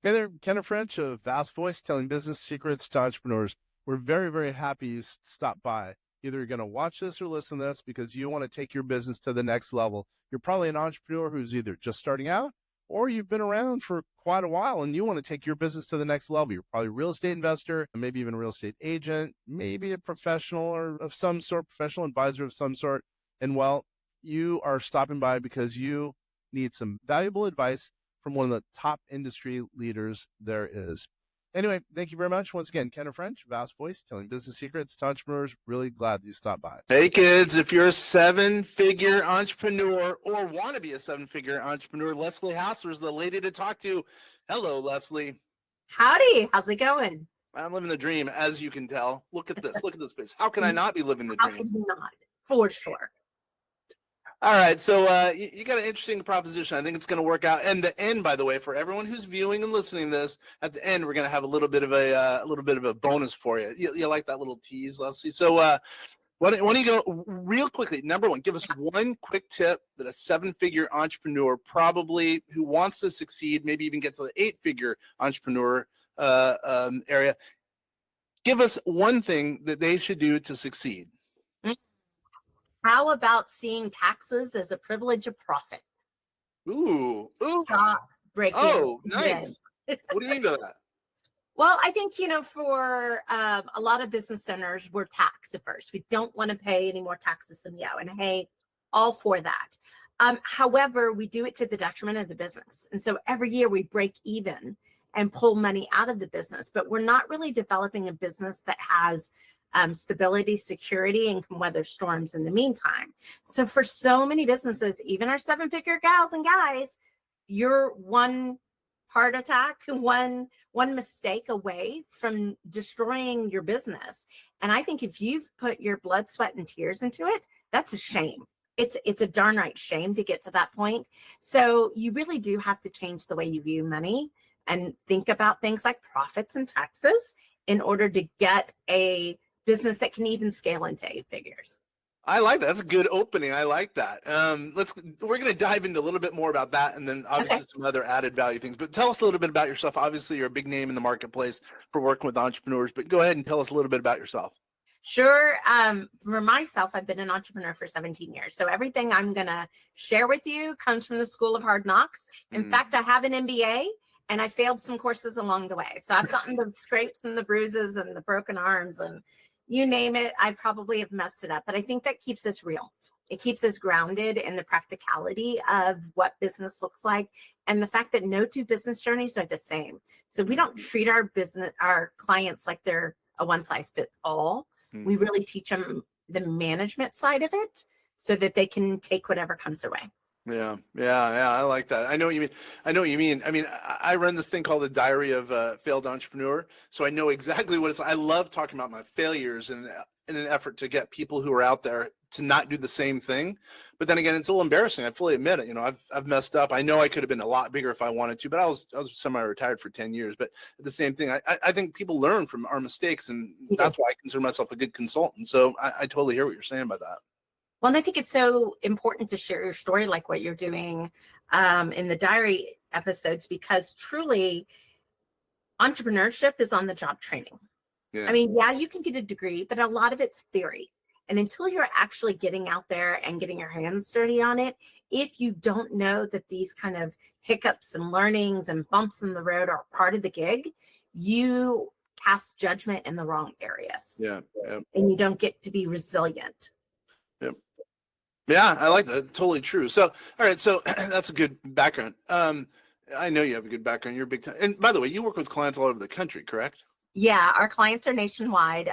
Hey there, Kenneth French of Vast Voice, telling business secrets to entrepreneurs. We're very, very happy you stopped by. Either you're going to watch this or listen to this because you want to take your business to the next level. You're probably an entrepreneur who's either just starting out or you've been around for quite a while and you want to take your business to the next level. You're probably a real estate investor, maybe even a real estate agent, maybe a professional or of some sort, professional advisor of some sort. And well, you are stopping by because you need some valuable advice from one of the top industry leaders there is. Anyway, thank you very much. Once again, Kenneth French, Vast Voice, telling business secrets to entrepreneurs. Really glad you stopped by. Hey kids, if you're a 7-figure entrepreneur or want to be a 7-figure entrepreneur, Leslie Hassler is the lady to talk to. Hello, Leslie. Howdy, how's it going? I'm living the dream, as you can tell. Look at this. Look at this face. How can I not be living the How dream? could you not? For sure. All right, so you got an interesting proposition. I think it's going to work out. And the end, by the way, for everyone who's viewing and listening to this, at the end we're going to have a little bit of a bonus for you. You like that little tease, Leslie? So why don't you go real quickly? Number one, give us one quick tip that a 7-figure entrepreneur probably who wants to succeed, maybe even get to the 8-figure entrepreneur area. Give us one thing that they should do to succeed. How about seeing taxes as a privilege of profit? Ooh. Stop breaking. Oh, nice. What do you mean by that? Well, I think, for a lot of business owners, we're tax averse. We don't want to pay any more taxes than you. And hey, all for that. However, we do it to the detriment of the business. And so every year we break even and pull money out of the business, but we're not really developing a business that has stability, security, and can weather storms in the meantime. So for so many businesses, even our 7-figure gals and guys, you're one heart attack, one mistake away from destroying your business. And I think if you've put your blood, sweat, and tears into it, that's a shame. It's a darn right shame to get to that point. So you really do have to change the way you view money and think about things like profits and taxes in order to get a business that can even scale into 8 figures. I like that. That's a good opening. I like that. We're going to dive into a little bit more about that, and then obviously some other added value things. But tell us a little bit about yourself. Obviously, you're a big name in the marketplace for working with entrepreneurs. But go ahead and tell us a little bit about yourself. Sure. For myself, I've been an entrepreneur for 17 years. So everything I'm going to share with you comes from the School of Hard Knocks. In fact, I have an MBA. And I failed some courses along the way. So I've gotten the scrapes and the bruises and the broken arms and you name it, I probably have messed it up. But I think that keeps us real. It keeps us grounded in the practicality of what business looks like and the fact that no two business journeys are the same. So we don't treat our clients like they're a one size fits all. We really teach them the management side of it so that they can take whatever comes their way. Yeah. I like that. I know what you mean. I mean, I run this thing called the Diary of a Failed Entrepreneur. So I know exactly what it's. I love talking about my failures and in an effort to get people who are out there to not do the same thing. But then again, it's a little embarrassing. I fully admit it. I've messed up. I know I could have been a lot bigger if I wanted to, but I was semi-retired for 10 years. But at the same thing, I think people learn from our mistakes, and that's why I consider myself a good consultant. So I totally hear what you're saying about that. Well, and I think it's so important to share your story like what you're doing in the diary episodes, because truly entrepreneurship is on the job training. Yeah. I mean, you can get a degree, but a lot of it's theory. And until you're actually getting out there and getting your hands dirty on it, if you don't know that these kind of hiccups and learnings and bumps in the road are part of the gig, you cast judgment in the wrong areas. Yeah. And you don't get to be resilient. Yeah, I like that. Totally true. So, all right. So that's a good background. I know you have a good background. You're a big time. And by the way, you work with clients all over the country, correct? Yeah, our clients are nationwide,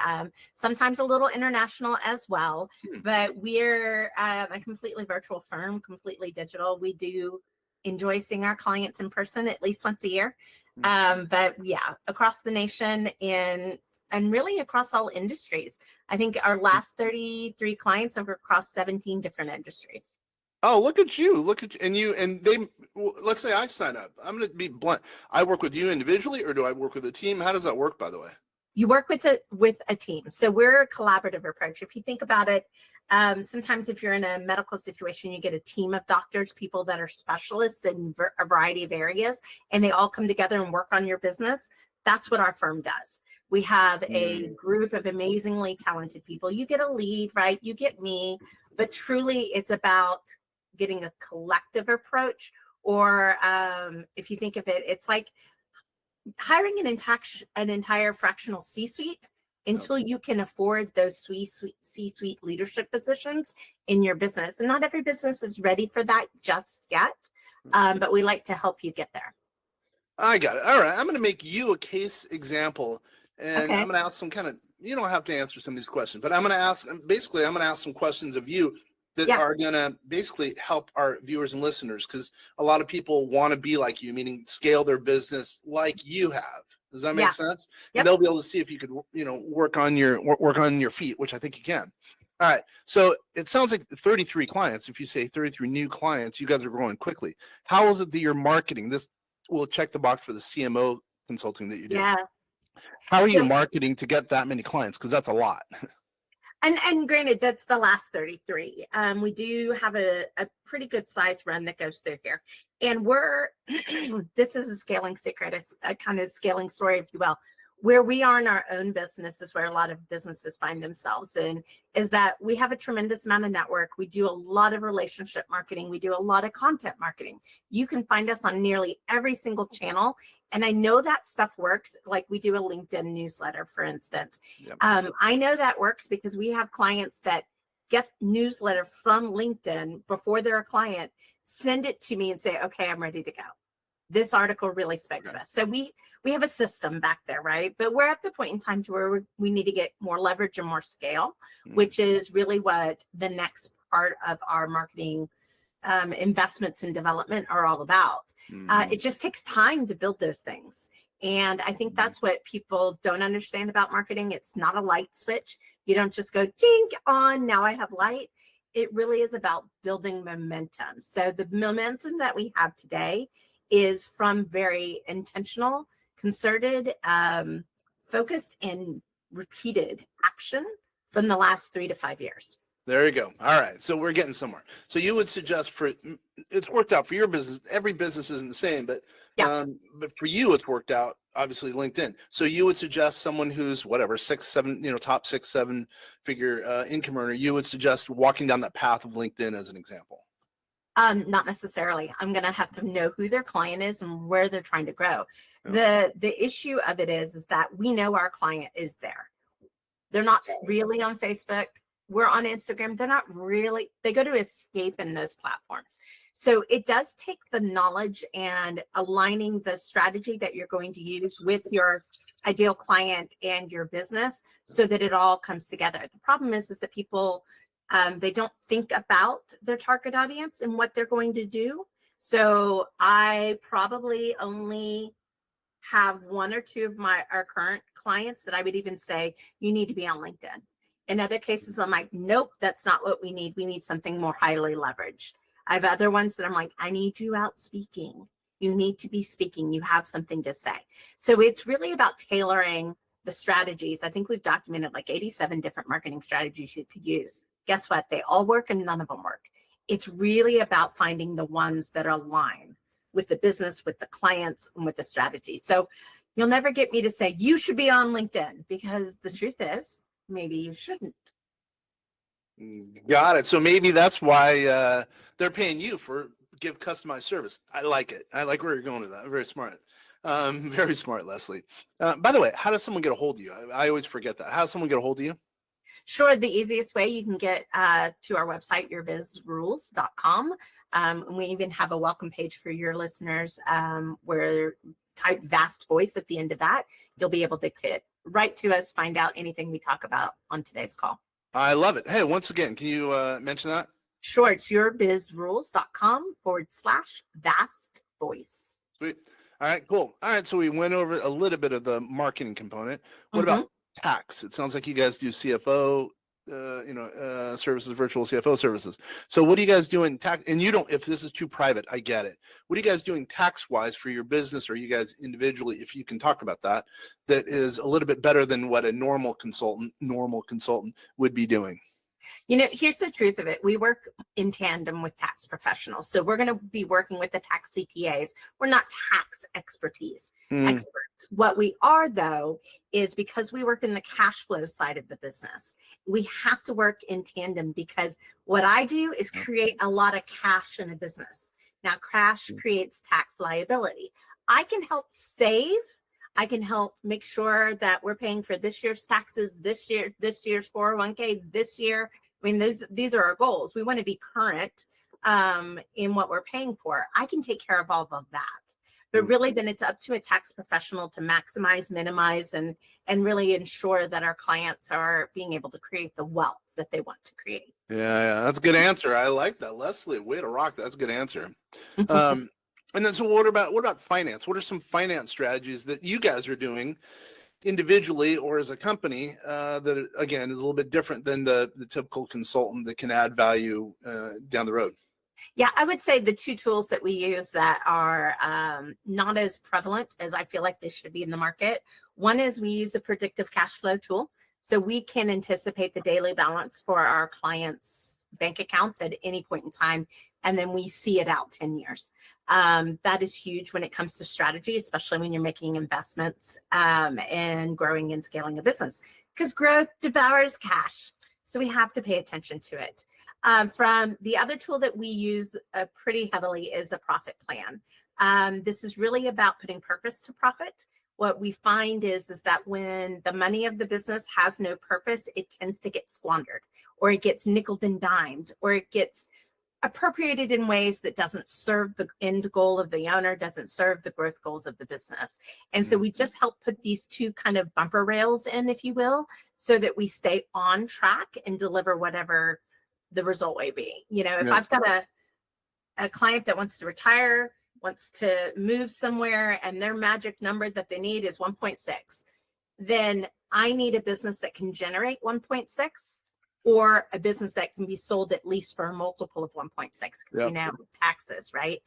sometimes a little international as well, but we're a completely virtual firm, completely digital. We do enjoy seeing our clients in person at least once a year. But yeah, across the nation and really across all industries. I think our last 33 clients are across 17 different industries. Oh, look at you. And they, let's say I sign up. I'm going to be blunt. I work with you individually, or do I work with a team? How does that work, by the way? You work with a team. So we're a collaborative approach. If you think about it, Sometimes if you're in a medical situation, you get a team of doctors, people that are specialists in a variety of areas, and they all come together and work on your business. That's what our firm does. We have a group of amazingly talented people. You get a lead, right? You get me, but truly it's about getting a collective approach, or if you think of it, it's like hiring an entire fractional C-suite until you can afford those C-suite leadership positions in your business. And not every business is ready for that just yet, but we like to help you get there. I got it. All right. I'm going to make you a case example, and Okay. I'm going to ask some kind of, you don't have to answer some of these questions, but I'm going to ask some questions of you that are going to basically help our viewers and listeners, because a lot of people want to be like you, meaning scale their business like you have. Does that make sense? Yep. And they'll be able to see if you could, work on your feet, which I think you can. All right. So it sounds like 33 clients. If you say 33 new clients, you guys are growing quickly. How is it that you're marketing this? We'll check the box for the CMO consulting that you do. Yeah. How are you marketing to get that many clients? Because that's a lot. And granted, that's the last 33. We do have a pretty good size run that goes through here. And this is a scaling secret. It's a kind of scaling story, if you will. Where we are in our own business is where a lot of businesses find themselves in, is that we have a tremendous amount of network. We do a lot of relationship marketing. We do a lot of content marketing. You can find us on nearly every single channel. And I know that stuff works. Like we do a LinkedIn newsletter, for instance. Yep. I know that works because we have clients that get newsletter from LinkedIn before they're a client, send it to me and say, okay, I'm ready to go. This article really spoke to us. So we have a system back there, right? But we're at the point in time to where we need to get more leverage and more scale, which is really what the next part of our marketing investments and development are all about. It just takes time to build those things. And I think that's what people don't understand about marketing. It's not a light switch. You don't just go ding on, now I have light. It really is about building momentum. So the momentum that we have today is from very intentional, concerted, focused, and repeated action from the last 3 to 5 years. There you go. All right. So we're getting somewhere. So you would suggest it's worked out for your business. Every business isn't the same, but for you, it's worked out, obviously LinkedIn. So you would suggest someone who's whatever, 6, 7, top 6, 7 figure income earner, you would suggest walking down that path of LinkedIn as an example. Not necessarily. I'm going to have to know who their client is and where they're trying to grow. The issue of it is that we know our client is there. They're not really on Facebook. We're on Instagram. They're not really, they go to escape in those platforms. So it does take the knowledge and aligning the strategy that you're going to use with your ideal client and your business so that it all comes together. The problem is that people, they don't think about their target audience and what they're going to do. So I probably only have 1 or 2 of our current clients that I would even say, you need to be on LinkedIn. In other cases, I'm like, nope, that's not what we need. We need something more highly leveraged. I have other ones that I'm like, I need you out speaking. You need to be speaking. You have something to say. So it's really about tailoring the strategies. I think we've documented like 87 different marketing strategies you could use. Guess what? They all work and none of them work. It's really about finding the ones that align with the business, with the clients, and with the strategy. So you'll never get me to say, you should be on LinkedIn, because the truth is, maybe you shouldn't. Got it. So maybe that's why they're paying you for give customized service. I like it. I like where you're going with that. Very smart. Very smart, Leslie. By the way, how does someone get a hold of you? I always forget that. How does someone get a hold of you? Sure. The easiest way, you can get to our website, yourbizrules.com. And we even have a welcome page for your listeners where type vast voice at the end of that. You'll be able to get right to us, find out anything we talk about on today's call. I love it. Hey, once again, can you mention that? Sure. It's yourbizrules.com/vast voice. Sweet. All right, cool. All right. So we went over a little bit of the marketing component. What about tax? It sounds like you guys do CFO, services, virtual CFO services. So what are you guys doing tax? And you don't, if this is too private, I get it. What are you guys doing tax wise for your business, or you guys individually, if you can talk about that, that is a little bit better than what a normal consultant would be doing? Here's the truth of it. We work in tandem with tax professionals. So we're going to be working with the tax CPAs. We're not tax expertise experts. What we are, though, is because we work in the cash flow side of the business, we have to work in tandem, because what I do is create a lot of cash in a business. Now, cash creates tax liability. I can help save. I can help make sure that we're paying for this year's taxes, this year's 401k, this year. I mean, these are our goals. We want to be current in what we're paying for. I can take care of all of that. But really, then it's up to a tax professional to maximize, minimize, and really ensure that our clients are being able to create the wealth that they want to create. Yeah, that's a good answer. I like that, Leslie. Way to rock. That's a good answer. And then, so what about finance? What are some finance strategies that you guys are doing individually or as a company that, again, is a little bit different than the typical consultant that can add value down the road? Yeah, I would say the two tools that we use that are not as prevalent as I feel like they should be in the market. One is we use a predictive cash flow tool. So we can anticipate the daily balance for our clients' bank accounts at any point in time, and then we see it out 10 years. That is huge when it comes to strategy, especially when you're making investments and growing and scaling a business, because growth devours cash. So we have to pay attention to it. From the other tool that we use pretty heavily is a profit plan. This is really about putting purpose to profit. What we find is that when the money of the business has no purpose, it tends to get squandered, or it gets nickeled and dimed, or it gets appropriated in ways that doesn't serve the end goal of the owner, doesn't serve the growth goals of the business. And so we just help put these two kind of bumper rails in, if you will, so that we stay on track and deliver whatever the result may be. If I've got a client that wants to retire, wants to move somewhere, and their magic number that they need is 1.6, then I need a business that can generate 1.6, or a business that can be sold at least for a multiple of 1.6, because we know taxes, right?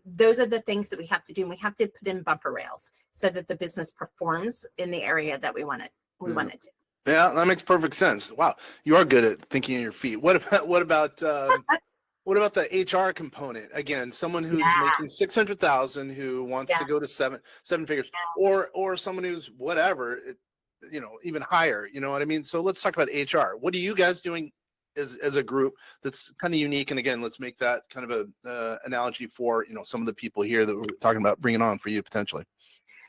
Those are the things that we have to do. And we have to put in bumper rails so that the business performs in the area that we want it to. Yeah, that makes perfect sense. Wow, you are good at thinking on your feet. What about the HR component? Again, someone who's making 600,000 who wants to go to seven figures, or someone who's whatever, even higher. You know what I mean? So let's talk about HR. What are you guys doing as a group that's kind of unique? And again, let's make that kind of a analogy for some of the people here that we're talking about bringing on for you potentially.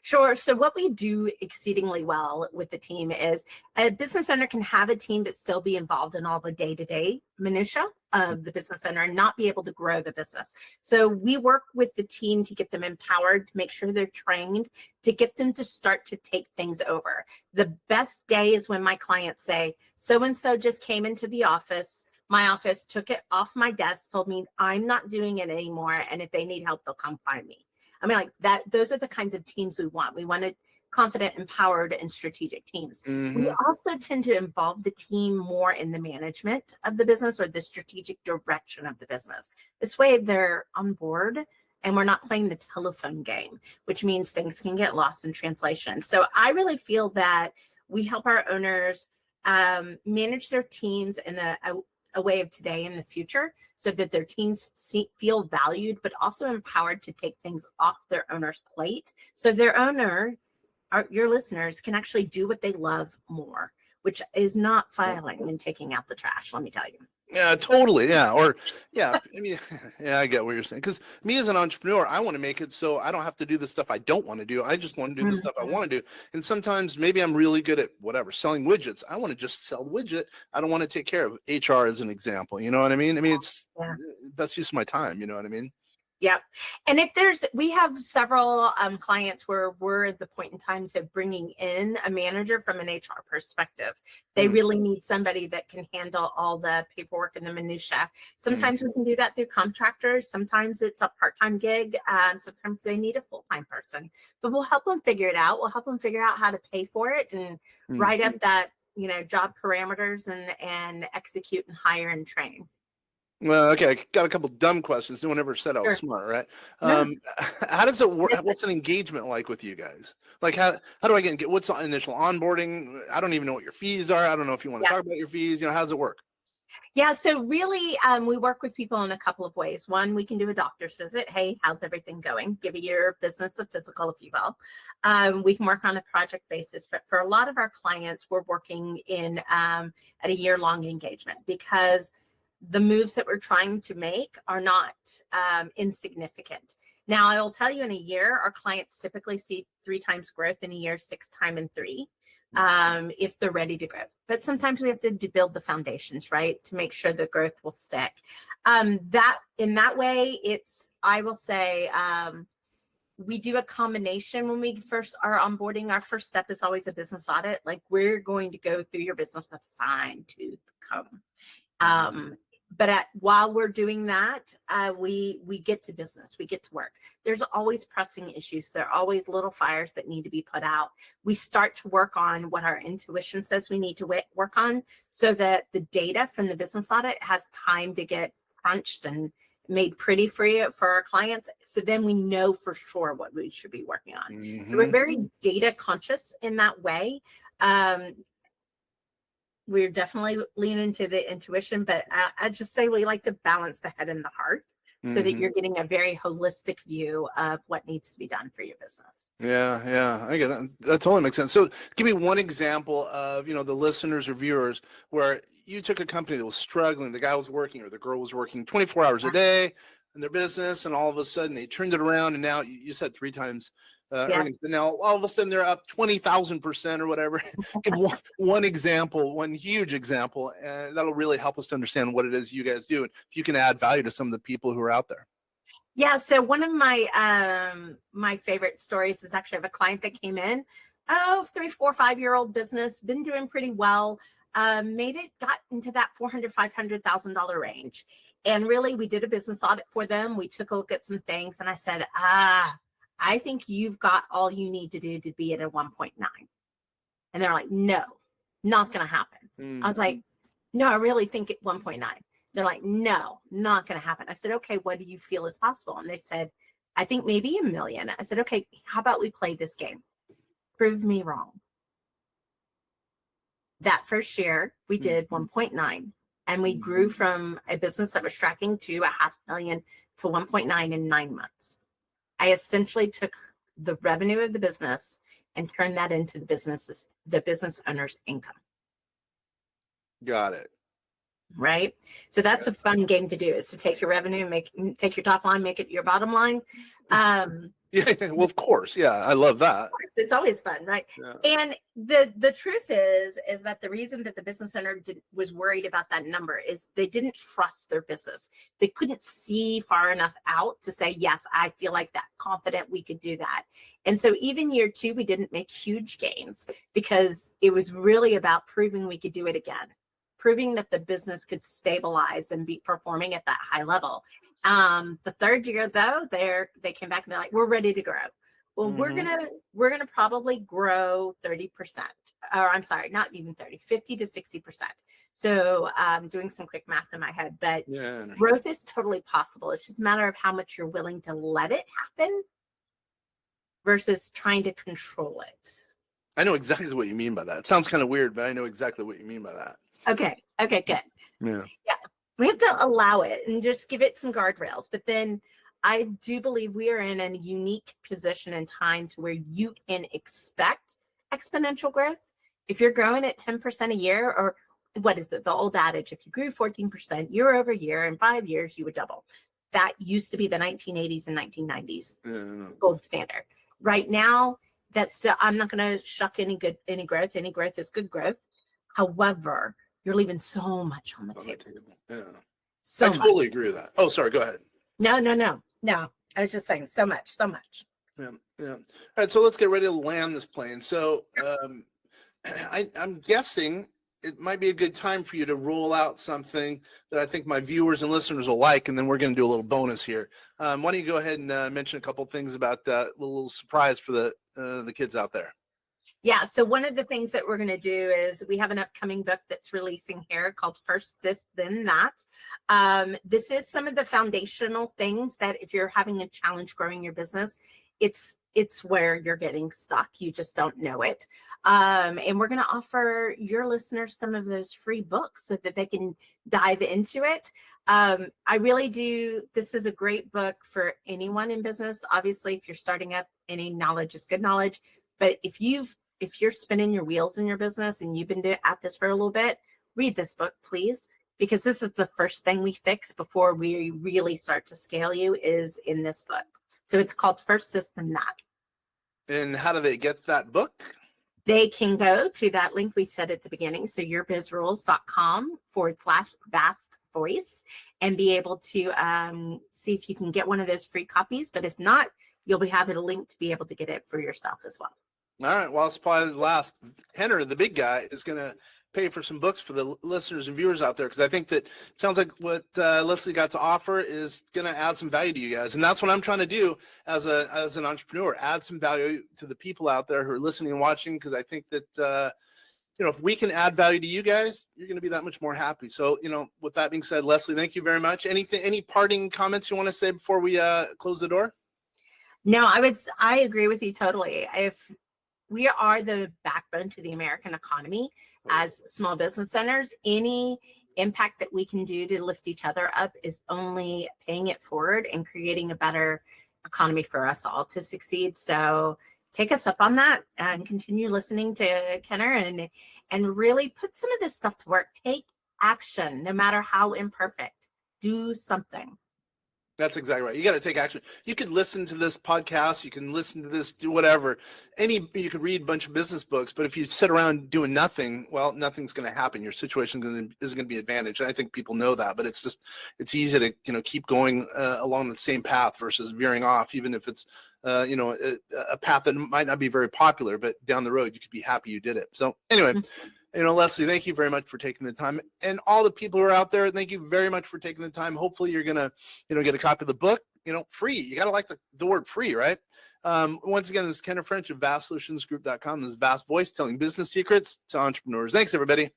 Sure. So what we do exceedingly well with the team is a business owner can have a team but still be involved in all the day-to-day minutia of the business owner and not be able to grow the business. So we work with the team to get them empowered, to make sure they're trained, to get them to start to take things over. The best day is when my clients say, so-and-so just came into the office. My office took it off my desk, told me I'm not doing it anymore, and if they need help, they'll come find me. I mean, like that, those are the kinds of teams we want. We want confident, empowered, and strategic teams. We also tend to involve the team more in the management of the business or the strategic direction of the business. This way they're on board and we're not playing the telephone game, which means things can get lost in translation. So I really feel that we help our owners manage their teams in a way of today and the future, so that their teams feel valued, but also empowered to take things off their owner's plate. So their owner, your listeners, can actually do what they love more, which is not filing and taking out the trash, let me tell you. Yeah, totally. Yeah. I mean, yeah, I get what you're saying. Because me as an entrepreneur, I want to make it so I don't have to do the stuff I don't want to do. I just want to do the stuff I want to do. And sometimes maybe I'm really good at selling widgets. I want to just sell the widget. I don't want to take care of HR as an example. You know what I mean? I mean, it's best use of my time. You know what I mean? Yep. And we have several clients where we're at the point in time to bringing in a manager from an HR perspective. They really need somebody that can handle all the paperwork and the minutia. Sometimes we can do that through contractors. Sometimes it's a part-time gig. Sometimes they need a full-time person, but we'll help them figure it out. We'll help them figure out how to pay for it and write up that, job parameters and execute and hire and train. Well, okay, I got a couple dumb questions. No one ever said I was smart, right? How does it work? What's an engagement like with you guys? Like, how do I get? What's the initial onboarding? I don't even know what your fees are. I don't know if you want to talk about your fees. How does it work? Yeah, so really, we work with people in a couple of ways. One, we can do a doctor's visit. Hey, how's everything going? Give your business a physical, if you will. We can work on a project basis, but for a lot of our clients, we're working in at a year-long engagement because the moves that we're trying to make are not insignificant. Now, I will tell you, in a year, our clients typically see 3 times growth in a year, 6 times in 3. If they're ready to grow. But sometimes we have to build the foundations, right, to make sure the growth will stick. That in that way, I will say, we do a combination when we first are onboarding. Our first step is always a business audit. Like, we're going to go through your business with a fine-tooth comb. But while we're doing that, we get to business, we get to work. There's always pressing issues. There are always little fires that need to be put out. We start to work on what our intuition says we need to work on, so that the data from the business audit has time to get crunched and made pretty for our clients. So then we know for sure what we should be working on. So we're very data conscious in that way. We're definitely leaning into the intuition, but I just say we like to balance the head and the heart so that you're getting a very holistic view of what needs to be done for your business. Yeah, I get it. That totally makes sense. So give me one example of, the listeners or viewers where you took a company that was struggling, the guy was working or the girl was working 24 hours a day in their business, and all of a sudden they turned it around, and now you said 3 times earnings, but now all of a sudden they're up 20,000% or whatever. Give one example, one huge example, and that'll really help us to understand what it is you guys do, and if you can add value to some of the people who are out there. Yeah, so one of my my favorite stories is actually of a client that came in, 3, 4, 5-year-old business, been doing pretty well, got into that $400,000, $500,000 range, and really we did a business audit for them. We took a look at some things, and I said, I think you've got all you need to do to be at a 1.9. And they're like, no, not going to happen. I was like, no, I really think at 1.9. They're like, no, not going to happen. I said, okay, what do you feel is possible? And they said, I think maybe $1 million. I said, okay, how about we play this game? Prove me wrong. That first year, we did 1.9, and we grew from a business that was tracking to $500,000 to 1.9 in 9 months. I essentially took the revenue of the business and turned that into the business owner's income. Got it. Right. So that's a fun game to do, is to take your revenue and take your top line, make it your bottom line. Yeah, well, of course. Yeah, I love that. It's always fun, right? Yeah. And the truth is that the reason that the business owner was worried about that number is they didn't trust their business. They couldn't see far enough out to say, yes, I feel like that, confident we could do that. And so even year 2, we didn't make huge gains because it was really about proving we could do it again, proving that the business could stabilize and be performing at that high level. The 3rd year, though, they came back and they're like, we're ready to grow. Well, we're gonna probably grow 30%, or I'm sorry, not even 30, 50 to 60%. So doing some quick math in my head, but growth is totally possible. It's just a matter of how much you're willing to let it happen versus trying to control it. I know exactly what you mean by that. It sounds kind of weird, but I know exactly what you mean by that. Okay, good. Yeah. We have to allow it and just give it some guardrails. But then I do believe we are in a unique position and time to where you can expect exponential growth. If you're growing at 10% a year, or what is it, the old adage, if you grew 14% year over year, in 5 years, you would double. That used to be the 1980s and 1990s gold standard. Right now, that's still, I'm not going to shuck any growth. Any growth is good growth. However, you're leaving so much on the table. Yeah. So I totally agree with that. Oh, sorry. Go ahead. No. I was just saying so much. Yeah. All right. So let's get ready to land this plane. So I'm guessing it might be a good time for you to roll out something that I think my viewers and listeners will like, and then we're going to do a little bonus here. Why don't you go ahead and mention a couple of things about that little surprise for the kids out there? Yeah, so one of the things that we're going to do is we have an upcoming book that's releasing here called First This, Then That. This is some of the foundational things that if you're having a challenge growing your business, it's where you're getting stuck. You just don't know it. And we're going to offer your listeners some of those free books so that they can dive into it. I really do. This is a great book for anyone in business. Obviously, if you're starting up, any knowledge is good knowledge. But if you're spinning your wheels in your business and you've been at this for a little bit, read this book, please, because this is the first thing we fix before we really start to scale you is in this book. So it's called First This Then That. And how do they get that book? They can go to that link we said at the beginning. So yourbizrules.com/vast voice and be able to see if you can get one of those free copies. But if not, you'll be having a link to be able to get it for yourself as well. All right. While supplies last, Henner, the big guy, is going to pay for some books for the listeners and viewers out there, because I think that it sounds like what Leslie got to offer is going to add some value to you guys, and that's what I'm trying to do as an entrepreneur, add some value to the people out there who are listening and watching, because I think that if we can add value to you guys, you're going to be that much more happy. So with that being said, Leslie, thank you very much. Any parting comments you want to say before we close the door? No, I agree with you totally. If we are the backbone to the American economy as small business owners, any impact that we can do to lift each other up is only paying it forward and creating a better economy for us all to succeed. So take us up on that and continue listening to Kenner and really put some of this stuff to work. Take action, no matter how imperfect. Do something. That's exactly right. You got to take action. You could listen to this podcast. You can listen to this, do whatever. You could read a bunch of business books, but if you sit around doing nothing, well, nothing's going to happen. Your situation isn't going to be advantaged. And I think people know that, but it's easy to, keep going along the same path versus veering off, even if it's, a path that might not be very popular, but down the road, you could be happy you did it. So anyway, Leslie, thank you very much for taking the time, and all the people who are out there, thank you very much for taking the time. Hopefully you're going to, get a copy of the book, free. You got to like the word free, right? Once again, this is Kenner French of VastSolutionsGroup.com. This is Vast Voice, telling business secrets to entrepreneurs. Thanks, everybody.